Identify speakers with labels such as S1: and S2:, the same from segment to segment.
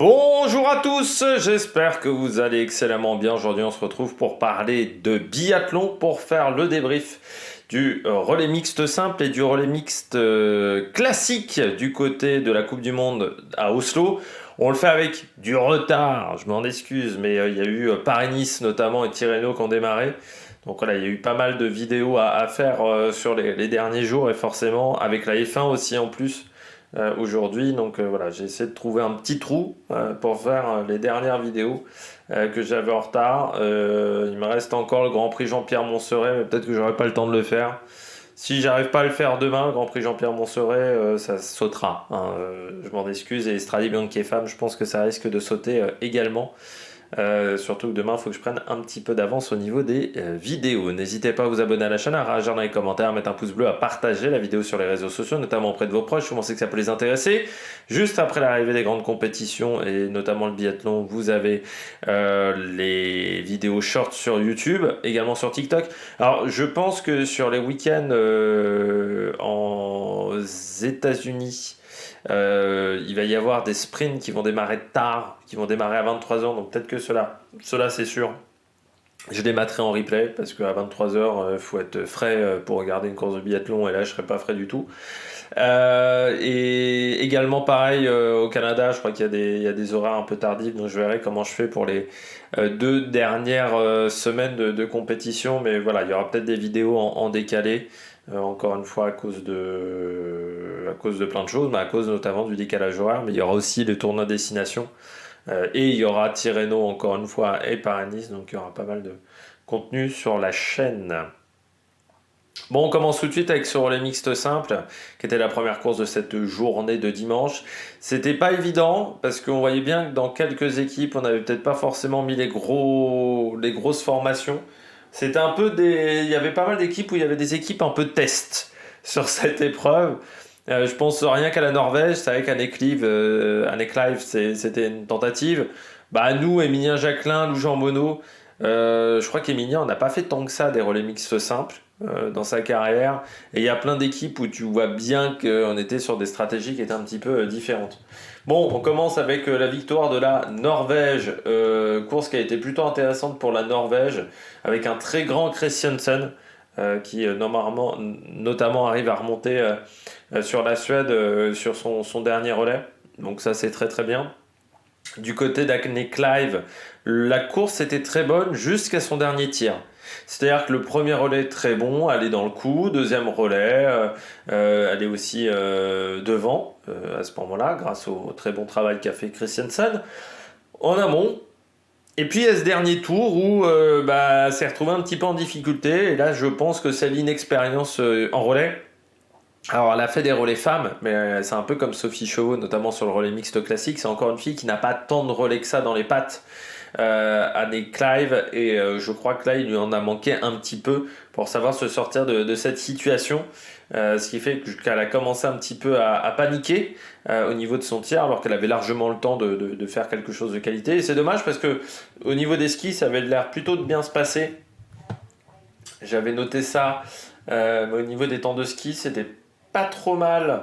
S1: Bonjour à tous, j'espère que vous allez excellemment bien. Aujourd'hui, on se retrouve pour parler de biathlon, pour faire le débrief du relais mixte simple et du relais mixte classique du côté de la Coupe du Monde à Oslo. On le fait avec du retard, je m'en excuse, mais il y a eu Paris-Nice notamment et Tirreno qui ont démarré. Donc voilà, il y a eu pas mal de vidéos à faire sur les derniers jours et forcément avec la F1 aussi en plus aujourd'hui. Donc voilà, j'ai essayé de trouver un petit trou pour faire les dernières vidéos que j'avais en retard. Il me reste encore le Grand Prix Jean-Pierre Montserrat, mais peut-être que j'aurai pas le temps de le faire. Si j'arrive pas à le faire demain, le Grand Prix Jean-Pierre Montserrat, ça sautera, hein. Je m'en excuse. Et Strade Bianchi Femme, je pense que ça risque de sauter également. Surtout que demain, il faut que je prenne un petit peu d'avance au niveau des vidéos. N'hésitez pas à vous abonner à la chaîne, à réagir dans les commentaires, à mettre un pouce bleu, à partager la vidéo sur les réseaux sociaux, notamment auprès de vos proches. Vous pensez que ça peut les intéresser. Juste après l'arrivée des grandes compétitions, et notamment le biathlon, vous avez les vidéos shorts sur YouTube, également sur TikTok. Alors, je pense que sur les week-ends en États-Unis, il va y avoir des sprints qui vont démarrer tard, qui vont démarrer à 23h, donc peut-être que cela c'est sûr. Je les mettrai en replay parce qu'à 23h, il faut être frais pour regarder une course de biathlon et là je serai pas frais du tout. Et également pareil au Canada, je crois qu'il y a des horaires un peu tardifs, donc je verrai comment je fais pour les deux dernières semaines de compétition. Mais voilà, il y aura peut-être des vidéos en décalé, encore une fois à cause de plein de choses, mais à cause notamment du décalage horaire. Mais il y aura aussi les tournois destination. Et il y aura Tirreno encore une fois et Paris-Nice, donc il y aura pas mal de contenu sur la chaîne. Bon, on commence tout de suite avec ce relais mixte simple, qui était la première course de cette journée de dimanche. C'était pas évident, parce qu'on voyait bien que dans quelques équipes, on n'avait peut-être pas forcément mis les grosses formations. C'était un peu il y avait pas mal d'équipes où il y avait des équipes un peu test sur cette épreuve. Je pense rien qu'à la Norvège, c'est vrai qu'Anne c'était une tentative. Bah nous, Émilien Jacquelin, Lou Jean Monod, je crois qu'Emilien, on n'a pas fait tant que ça des relais mixtes simples dans sa carrière. Et il y a plein d'équipes où tu vois bien qu'on était sur des stratégies qui étaient un petit peu différentes. Bon, on commence avec la victoire de la Norvège. Course qui a été plutôt intéressante pour la Norvège, avec un très grand Christiansen qui notamment arrive à remonter sur la Suède sur son dernier relais. Donc ça c'est très très bien. Du côté d'Acne Clive, la course était très bonne jusqu'à son dernier tir. C'est-à-dire que le premier relais très bon, elle est dans le coup, deuxième relais, elle est aussi devant à ce moment-là, grâce au très bon travail qu'a fait Christensen en amont. Et puis il y a ce dernier tour où s'est retrouvé un petit peu en difficulté, et là je pense que c'est l'inexpérience en relais. Alors, elle a fait des relais femmes, mais c'est un peu comme Sophie Chauveau, notamment sur le relais mixte classique. C'est encore une fille qui n'a pas tant de relais que ça dans les pattes. Anne Clive, et je crois que là, il lui en a manqué un petit peu pour savoir se sortir de cette situation. Ce qui fait qu'elle a commencé un petit peu à paniquer au niveau de son tir, alors qu'elle avait largement le temps de faire quelque chose de qualité. Et c'est dommage parce que au niveau des skis, ça avait l'air plutôt de bien se passer. J'avais noté ça. Mais au niveau des temps de ski, c'était pas trop mal,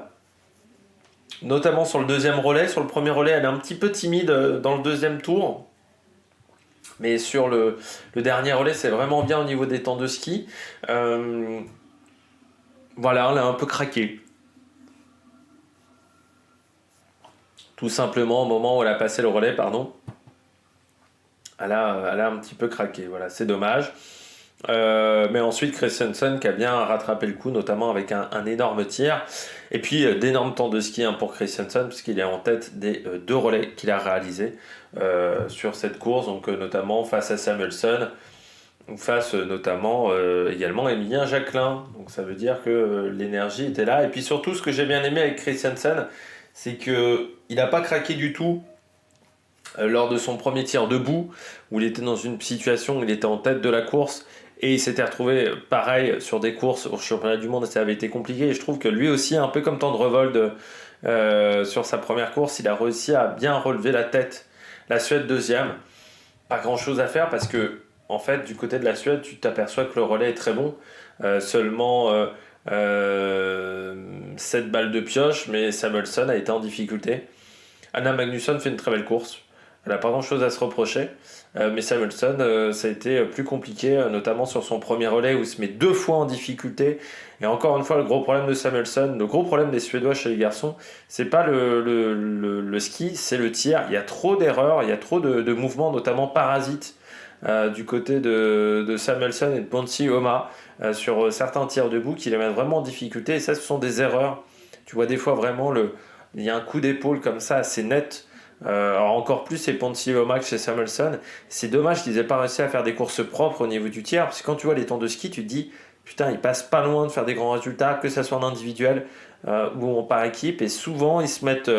S1: notamment sur le deuxième relais. Sur le premier relais, elle est un petit peu timide dans le deuxième tour. Mais sur le dernier relais, c'est vraiment bien au niveau des temps de ski. Voilà, elle a un peu craqué. Tout simplement, au moment où elle a passé le relais, pardon, elle a un petit peu craqué. Voilà, c'est dommage. Mais ensuite Christensen qui a bien rattrapé le coup, notamment avec un énorme tir, et puis d'énormes temps de ski pour Christensen, puisqu'il est en tête des deux relais qu'il a réalisés sur cette course, donc notamment face à Samuelson, ou face notamment également Émilien Jacquelin. Donc ça veut dire que l'énergie était là. Et puis surtout, ce que j'ai bien aimé avec Christensen, c'est qu'il n'a pas craqué du tout lors de son premier tir debout, où il était dans une situation où il était en tête de la course. Et il s'était retrouvé pareil sur des courses au championnat du monde, et ça avait été compliqué. Et je trouve que lui aussi, un peu comme Tendrevold sur sa première course, il a réussi à bien relever la tête. La Suède deuxième, pas grand chose à faire parce que, en fait, du côté de la Suède, tu t'aperçois que le relais est très bon. Seulement 7 balles de pioche, mais Samuelson a été en difficulté. Anna Magnusson fait une très belle course. Elle n'a pas grand-chose à se reprocher. Mais Samuelsson, ça a été plus compliqué, notamment sur son premier relais où il se met 2 fois en difficulté. Et encore une fois, le gros problème de Samuelsson, le gros problème des Suédois chez les garçons, c'est pas le ski, c'est le tir. Il y a trop d'erreurs, il y a trop de mouvements, notamment parasites, du côté de Samuelsson et de Ponsi Oma sur certains tirs debout qui les mettent vraiment en difficulté. Et ça, ce sont des erreurs. Tu vois des fois vraiment, il y a un coup d'épaule comme ça assez net. Alors encore plus c'est Ponsi Oma que chez Samuelsson. C'est dommage qu'ils aient pas réussi à faire des courses propres au niveau du tir. Parce que quand tu vois les temps de ski, tu te dis putain, ils passent pas loin de faire des grands résultats, que ça soit en individuel ou par équipe. Et souvent, ils se mettent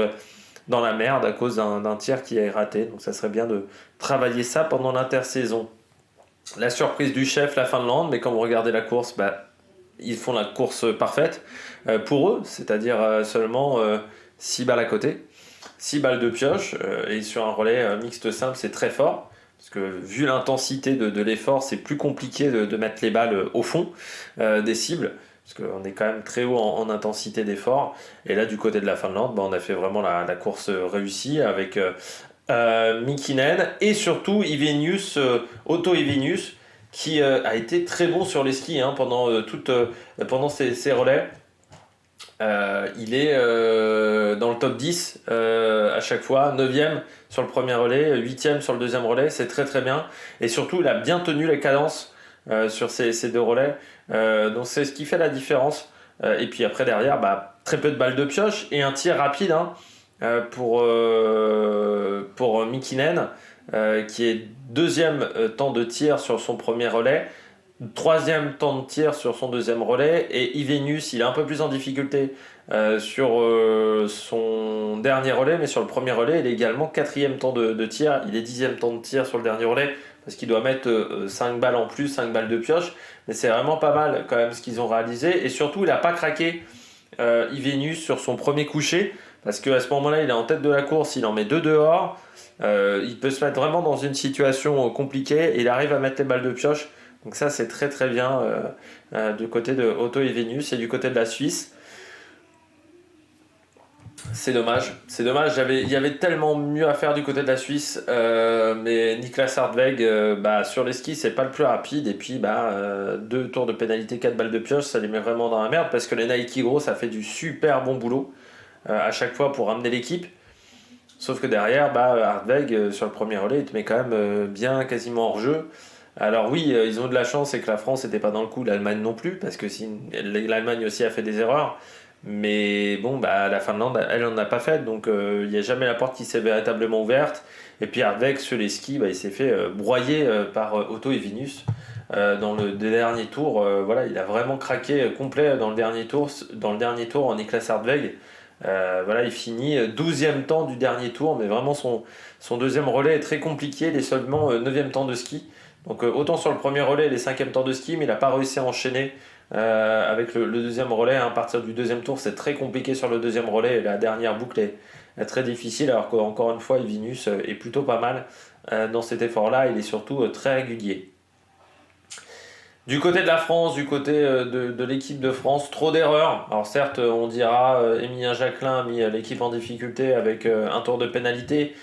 S1: dans la merde à cause d'un tir qui est raté. Donc ça serait bien de travailler ça pendant l'intersaison. La surprise du chef, la Finlande, mais quand vous regardez la course, ils font la course parfaite pour eux, c'est-à-dire seulement 6 balles à côté, 6 balles de pioche, et sur un relais mixte simple, c'est très fort. Parce que vu l'intensité de l'effort, c'est plus compliqué de mettre les balles au fond des cibles, parce qu'on est quand même très haut en intensité d'effort. Et là, du côté de la Finlande, on a fait vraiment la course réussie avec Mikinen et surtout Ivenius, Otto Ivenius, qui a été très bon sur les skis pendant ces relais. Il est dans le top 10 à chaque fois, 9e sur le premier relais, 8e sur le deuxième relais, c'est très très bien. Et surtout, il a bien tenu la cadence sur ces 2 relais. Donc c'est ce qui fait la différence. Et puis après, derrière, très peu de balles de pioche et un tir rapide pour Mikinen, qui est 2e temps de tir sur son premier relais. 3e temps de tir sur son deuxième relais et Ivenius il est un peu plus en difficulté sur son dernier relais, mais sur le premier relais il est également 4e temps de tir, il est 10e temps de tir sur le dernier relais parce qu'il doit mettre 5 balles en plus, 5 balles de pioche, mais c'est vraiment pas mal quand même ce qu'ils ont réalisé. Et surtout il n'a pas craqué Ivenius sur son premier coucher, parce qu'à ce moment là il est en tête de la course, il en met 2 dehors, il peut se mettre vraiment dans une situation compliquée et il arrive à mettre les balles de pioche. Donc ça c'est très très bien du côté de Otto Ivenius. Et du côté de la Suisse, c'est dommage. Il y avait tellement mieux à faire du côté de la Suisse, mais Niklas Hartweg, sur les skis c'est pas le plus rapide. Et puis 2 tours de pénalité, 4 balles de pioche, ça les met vraiment dans la merde, parce que les Nike Gros ça fait du super bon boulot à chaque fois pour ramener l'équipe. Sauf que derrière, Hartweg sur le premier relais il te met quand même bien quasiment hors jeu. Alors oui, ils ont de la chance, c'est que la France n'était pas dans le coup, l'Allemagne non plus, parce que si l'Allemagne aussi a fait des erreurs. Mais bon, la Finlande, elle n'en a pas fait, donc il n'y a jamais la porte qui s'est véritablement ouverte. Et puis Hartweg sur les skis, il s'est fait broyer par Otto Ivenius dans le dernier tour. Voilà, il a vraiment craqué complet dans le dernier tour en Niklas Hartweg. Voilà, il finit 12e temps du dernier tour, mais vraiment son deuxième relais est très compliqué, il est seulement 9e temps de ski. Donc autant sur le premier relais, les 5e temps de ski, mais il n'a pas réussi à enchaîner avec le deuxième relais. À partir du deuxième tour, c'est très compliqué sur le deuxième relais. Et la dernière boucle est très difficile, alors qu'encore une fois, Ivenius est plutôt pas mal dans cet effort-là. Il est surtout très régulier. Du côté de la France, du côté de l'équipe de France, trop d'erreurs. Alors certes, on dira Émilien Jacquelin a mis l'équipe en difficulté avec un tour de pénalité.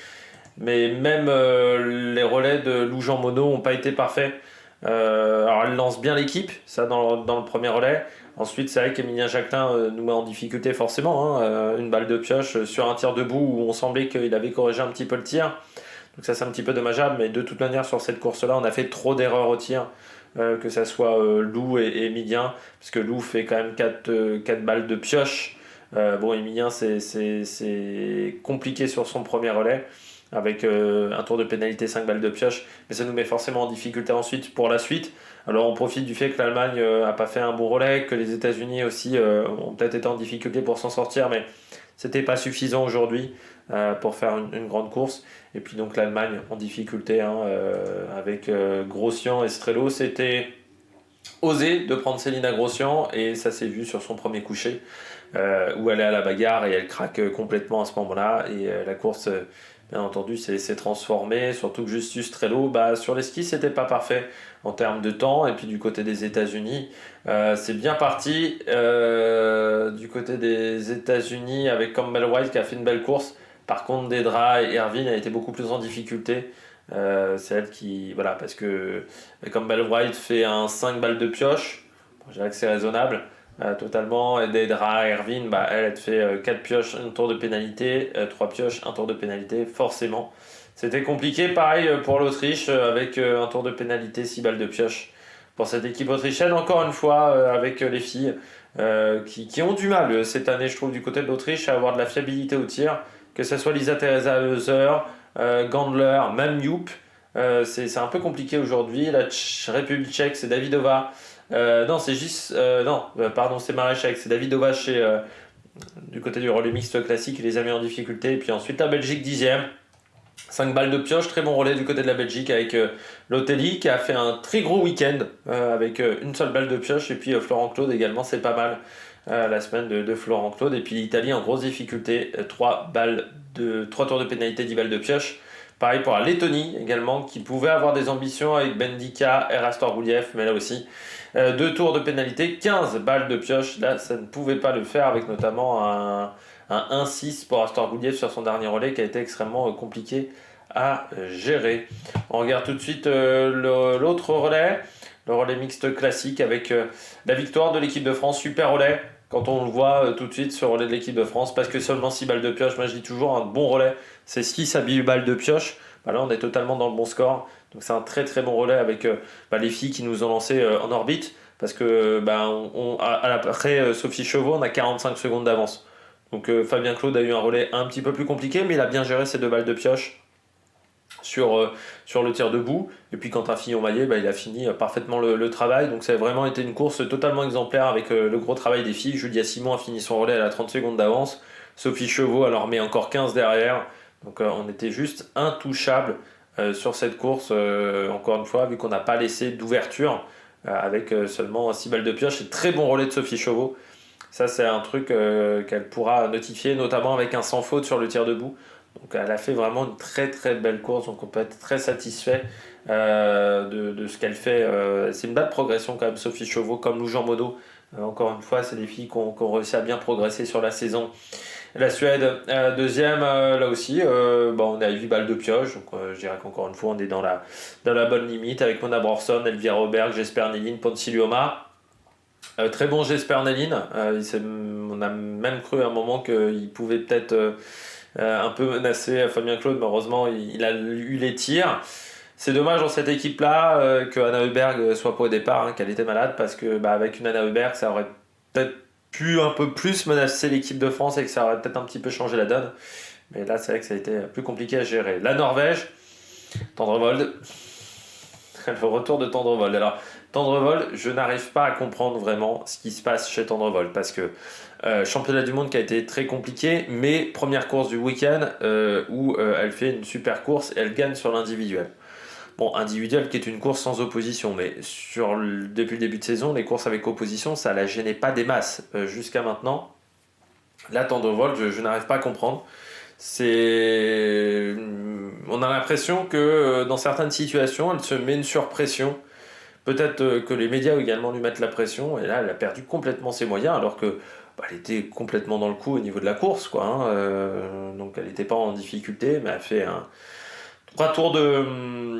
S1: Mais même les relais de Lou-Jean Monod n'ont pas été parfaits. Alors elle lance bien l'équipe, ça dans le premier relais. Ensuite, c'est vrai qu'Emilien Jacquelin nous met en difficulté forcément. Une balle de pioche sur un tir debout où on semblait qu'il avait corrigé un petit peu le tir. Donc ça c'est un petit peu dommageable, mais de toute manière sur cette course-là, on a fait trop d'erreurs au tir. Que ça soit Lou et Emilien, parce que Lou fait quand même 4 balles de pioche. Emilien c'est compliqué sur son premier relais, avec un tour de pénalité, 5 balles de pioche, mais ça nous met forcément en difficulté ensuite pour la suite. Alors on profite du fait que l'Allemagne n'a pas fait un bon relais, que les États-Unis aussi ont peut-être été en difficulté pour s'en sortir, mais c'était pas suffisant aujourd'hui pour faire une grande course. Et puis donc l'Allemagne en difficulté avec Grossian et Strello, c'était osé de prendre Célina Grossian, et ça s'est vu sur son premier coucher où elle est à la bagarre et elle craque complètement à ce moment-là, et la course bien entendu s'est transformée, surtout que Justus Strello sur les skis c'était pas parfait en termes de temps. Et puis du côté des États-Unis c'est bien parti du côté des États-Unis avec Campbell White qui a fait une belle course, Par contre, Dedra et Erwin a été beaucoup plus en difficulté. C'est elle qui. Voilà, parce que comme Belle White fait un 5 balles de pioche, bon, je dirais que c'est raisonnable. Totalement, et Dedra, Erwin, bah, elle te fait 4 pioches, un tour de pénalité, 3 pioches, un tour de pénalité, forcément. C'était compliqué, pareil pour l'Autriche, avec un tour de pénalité, 6 balles de pioche. Pour cette équipe autrichienne, encore une fois, avec les filles qui ont du mal cette année, je trouve, du côté de l'Autriche, à avoir de la fiabilité au tir, que ce soit Lisa Teresa Heuser, Gandler, même Youp. C'est un peu compliqué aujourd'hui. La République tchèque, c'est Davidova. Non, c'est juste. Non, pardon, c'est Maréchek. C'est Davidova du côté du relais mixte classique, il les a mis en difficulté. Et puis ensuite, la Belgique 10e. 5 balles de pioche, très bon relais du côté de la Belgique avec Lotelli qui a fait un très gros week-end avec une seule balle de pioche. Et puis Florent Claude également, c'est pas mal la semaine de Florent Claude. Et puis l'Italie en grosse difficulté, 3 tours de pénalité, 10 balles de pioche. Pareil pour la Lettonie également, qui pouvait avoir des ambitions avec Bendika et Rastorgoulief, mais là aussi, 2 tours de pénalité, 15 balles de pioche. Là, ça ne pouvait pas le faire, avec notamment un 1-6 pour Rastorgoulief sur son dernier relais qui a été extrêmement compliqué à gérer. On regarde tout de suite l'autre relais, le relais mixte classique, avec la victoire de l'équipe de France, super relais. Quand on le voit tout de suite sur le relais de l'équipe de France, parce que seulement 6 balles de pioche, moi je dis toujours un bon relais, c'est 6 à 8 balles de pioche. Bah là on est totalement dans le bon score, donc c'est un très très bon relais avec les filles qui nous ont lancé en orbite, parce que après Sophie Chevaux, on a 45 secondes d'avance. Donc Fabien Claude a eu un relais un petit peu plus compliqué, mais il a bien géré ses 2 balles de pioche sur le tir debout. Et puis Quentin Fillon-Maillet, il a fini parfaitement le travail. Donc ça a vraiment été une course totalement exemplaire avec le gros travail des filles. Julia Simon a fini son relais à la 30 secondes d'avance. Sophie Chevaux alors met encore 15 derrière. Donc on était juste intouchable sur cette course. Encore une fois, vu qu'on n'a pas laissé d'ouverture avec seulement 6 balles de pioche. C'est très bon relais de Sophie Chevaux. Ça, c'est un truc qu'elle pourra notifier, notamment avec un sans faute sur le tir debout. Donc elle a fait vraiment une très très belle course, donc on peut être très satisfait de ce qu'elle fait. C'est une belle progression quand même, Sophie Chauveau, comme Lou Jean Monod. Encore une fois, c'est des filles qui ont réussi à bien progresser sur la saison. La Suède, deuxième, là aussi, on est à 8 balles de pioche, donc je dirais qu'encore une fois, on est dans la bonne limite avec Mona Brorson, Elvira Auberg, Jesper Nelin, Poncilioma. Très bon Jesper Nelin, on a même cru à un moment qu'il pouvait peut-être un peu menacé Fabien Claude, mais heureusement il a eu les tirs. C'est dommage dans cette équipe-là que Anna Heuberg soit pas au départ, qu'elle était malade, parce que avec une Anna Heuberg, ça aurait peut-être pu un peu plus menacer l'équipe de France et que ça aurait peut-être un petit peu changé la donne. Mais là, c'est vrai que ça a été plus compliqué à gérer. La Norvège, Tendrevold, le retour de Tendrevold. Alors, Tendrevold, je n'arrive pas à comprendre vraiment ce qui se passe chez Tendrevold, parce que championnat du monde qui a été très compliqué, mais première course du week-end où elle fait une super course et elle gagne sur l'individuel. Bon, individuel qui est une course sans opposition, mais depuis le début de saison, les courses avec opposition, ça ne la gênait pas des masses jusqu'à maintenant. Là, Tendrevold, je n'arrive pas à comprendre. On a l'impression que dans certaines situations, elle se met une surpression. Peut-être que les médias également lui mettent la pression, et là, elle a perdu complètement ses moyens, alors que elle était complètement dans le coup au niveau de la course, quoi. Donc elle n'était pas en difficulté, mais elle fait un tour de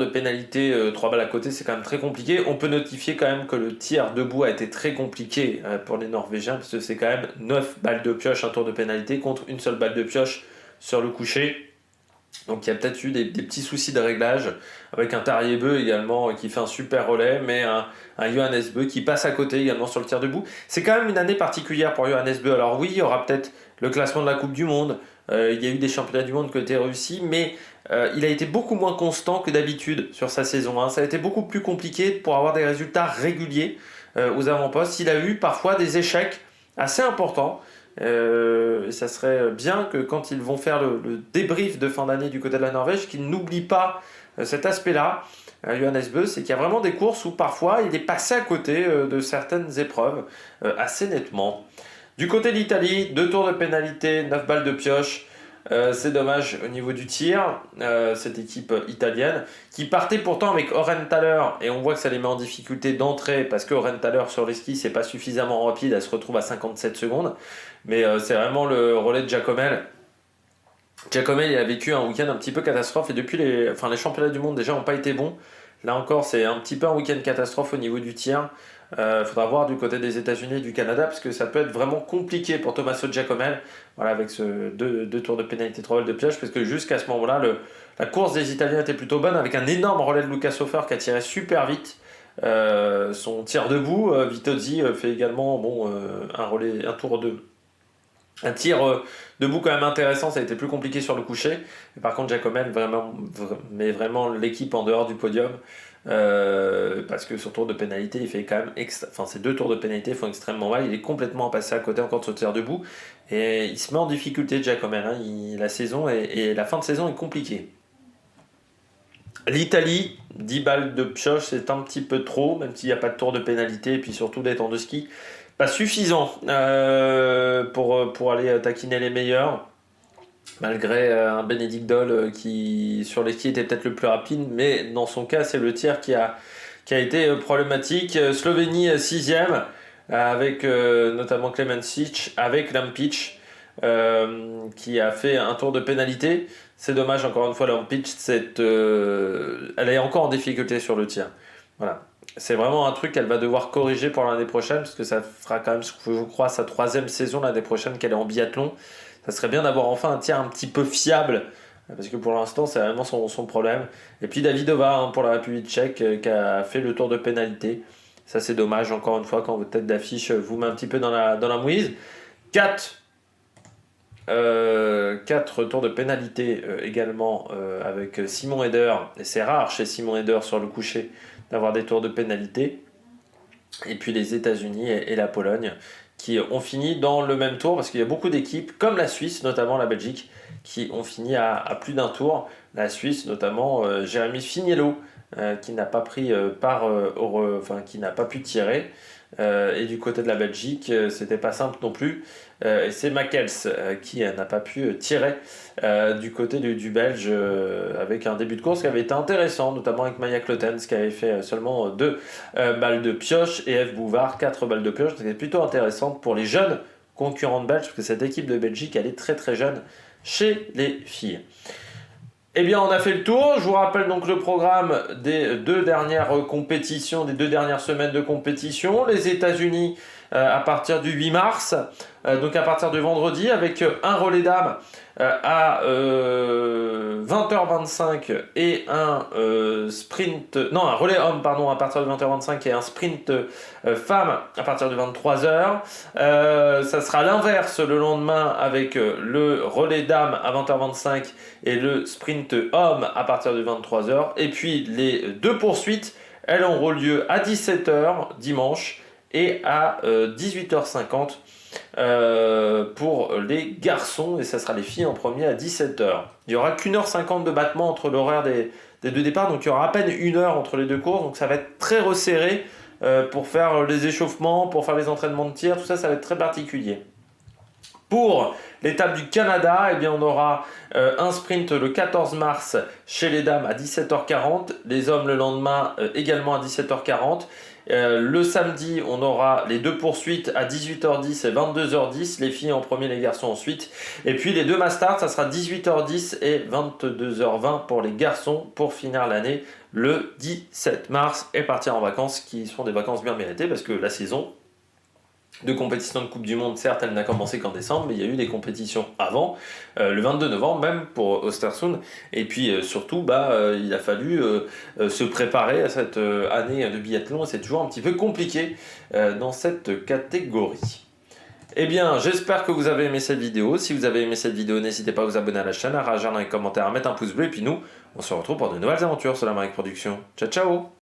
S1: pénalité, 3 balles à côté, c'est quand même très compliqué. On peut notifier quand même que le tir debout a été très compliqué pour les Norvégiens, parce que c'est quand même 9 balles de pioche, un tour de pénalité, contre une seule balle de pioche sur le coucher. Donc il y a peut-être eu des petits soucis de réglage, avec un Tarier-Beu également qui fait un super relais, mais un Johannes Beu qui passe à côté également sur le tir debout. C'est quand même une année particulière pour Johannes Beu. Alors oui, il y aura peut-être le classement de la Coupe du Monde, il y a eu des championnats du monde qui ont été réussis, mais il a été beaucoup moins constant que d'habitude sur sa saison. Ça a été beaucoup plus compliqué pour avoir des résultats réguliers aux avant-postes. Il a eu parfois des échecs assez importants. Et ça serait bien que quand ils vont faire le débrief de fin d'année du côté de la Norvège, qu'ils n'oublient pas cet aspect-là. Johannes Beu, c'est qu'il y a vraiment des courses où parfois il est passé à côté de certaines épreuves assez nettement. Du côté de l'Italie, 2 tours de pénalité, 9 balles de pioche. C'est dommage au niveau du tir, cette équipe italienne, qui partait pourtant avec Orenthaler, et on voit que ça les met en difficulté d'entrée, parce que Orenthaler sur les skis, c'est pas suffisamment rapide, elle se retrouve à 57 secondes, mais c'est vraiment le relais de Giacomel. Giacomel, il a vécu un week-end un petit peu catastrophe, et depuis les championnats du monde déjà n'ont pas été bons. Là encore, c'est un petit peu un week-end catastrophe au niveau du tir. Faudra voir du côté des États-Unis et du Canada parce que ça peut être vraiment compliqué pour Tommaso Giacomel, voilà, avec ce deux tours de pénalité, 3 vols de pioche, parce que jusqu'à ce moment-là, la course des Italiens était plutôt bonne avec un énorme relais de Luca Soffer qui a tiré super vite. Son tir debout, Vitozzi fait également un tir debout quand même intéressant, ça a été plus compliqué sur le coucher. Et par contre, Giacomel met vraiment l'équipe en dehors du podium. Parce que sur tour de pénalité, il fait quand même ces 2 tours de pénalité font extrêmement mal. Il est complètement passé à côté encore de ce tir debout. Et il se met en difficulté, Giacomel. La saison et la fin de saison est compliquée. L'Italie, 10 balles de pioche, c'est un petit peu trop, même s'il n'y a pas de tour de pénalité, et puis surtout des temps de ski. Pas suffisant pour aller taquiner les meilleurs, malgré un Bénédicte Doll qui sur les skis était peut-être le plus rapide, mais dans son cas c'est le tir qui a été problématique. Slovénie 6ème avec notamment Klemencic, avec Lampic qui a fait un tour de pénalité. C'est dommage, encore une fois, Lampic, elle est encore en difficulté sur le tir. Voilà. C'est vraiment un truc qu'elle va devoir corriger pour l'année prochaine, parce que ça fera quand même, je crois, sa 3e saison l'année prochaine qu'elle est en biathlon. Ça serait bien d'avoir enfin un tir un petit peu fiable, parce que pour l'instant, c'est vraiment son problème. Et puis Davidova pour la République tchèque, qui a fait le tour de pénalité. Ça, c'est dommage, encore une fois, quand votre tête d'affiche vous met un petit peu dans la mouise. 4 tours de pénalité également avec Simon Eder, et c'est rare chez Simon Eder sur le coucher d'avoir des tours de pénalité. Et puis les États-Unis et la Pologne qui ont fini dans le même tour, parce qu'il y a beaucoup d'équipes, comme la Suisse, notamment la Belgique, qui ont fini à plus d'un tour. La Suisse, notamment Jérémy Finiello, qui n'a pas pris qui n'a pas pu tirer. Et du côté de la Belgique, c'était pas simple non plus. Et c'est Makels qui n'a pas pu tirer du côté du Belge, avec un début de course qui avait été intéressant, notamment avec Maya Klotens qui avait fait seulement 2 balles de pioche, et Eve Bouvard 4 balles de pioche. C'était plutôt intéressante pour les jeunes concurrents de Belge, parce que cette équipe de Belgique, elle est très très jeune chez les filles. Eh bien, on a fait le tour. Je vous rappelle donc le programme des 2 dernières compétitions, des 2 dernières semaines de compétition. Les États-Unis à partir du 8 mars, donc à partir du vendredi, avec un relais dames à 20h25 et un relais homme à partir de 20h25 et un sprint femme à partir de 23h. Ça sera l'inverse le lendemain avec le relais dames à 20h25 et le sprint homme à partir de 23h. Et puis les 2 poursuites, elles auront lieu à 17h dimanche et à 18h50 pour les garçons, et ça sera les filles en premier à 17h. Il n'y aura qu'1h50 de battement entre l'horaire des 2 départs, donc il y aura à peine 1 heure entre les 2 courses, donc ça va être très resserré pour faire les échauffements, pour faire les entraînements de tir, tout ça, ça va être très particulier. Pour l'étape du Canada, eh bien on aura un sprint le 14 mars chez les dames à 17h40, les hommes le lendemain également à 17h40. Le samedi, on aura les 2 poursuites à 18h10 et 22h10, les filles en premier, les garçons ensuite. Et puis les 2 masters, ça sera 18h10 et 22h20 pour les garçons pour finir l'année le 17 mars et partir en vacances, qui seront des vacances bien méritées, parce que la saison de compétition de Coupe du Monde, certes, elle n'a commencé qu'en décembre, mais il y a eu des compétitions avant, le 22 novembre même pour Östersund. Et puis surtout, il a fallu se préparer à cette année de biathlon, et c'est toujours un petit peu compliqué dans cette catégorie. Eh bien, j'espère que vous avez aimé cette vidéo. Si vous avez aimé cette vidéo, n'hésitez pas à vous abonner à la chaîne, à réagir dans les commentaires, à mettre un pouce bleu, et puis nous, on se retrouve pour de nouvelles aventures sur la Marek Production. Ciao, ciao!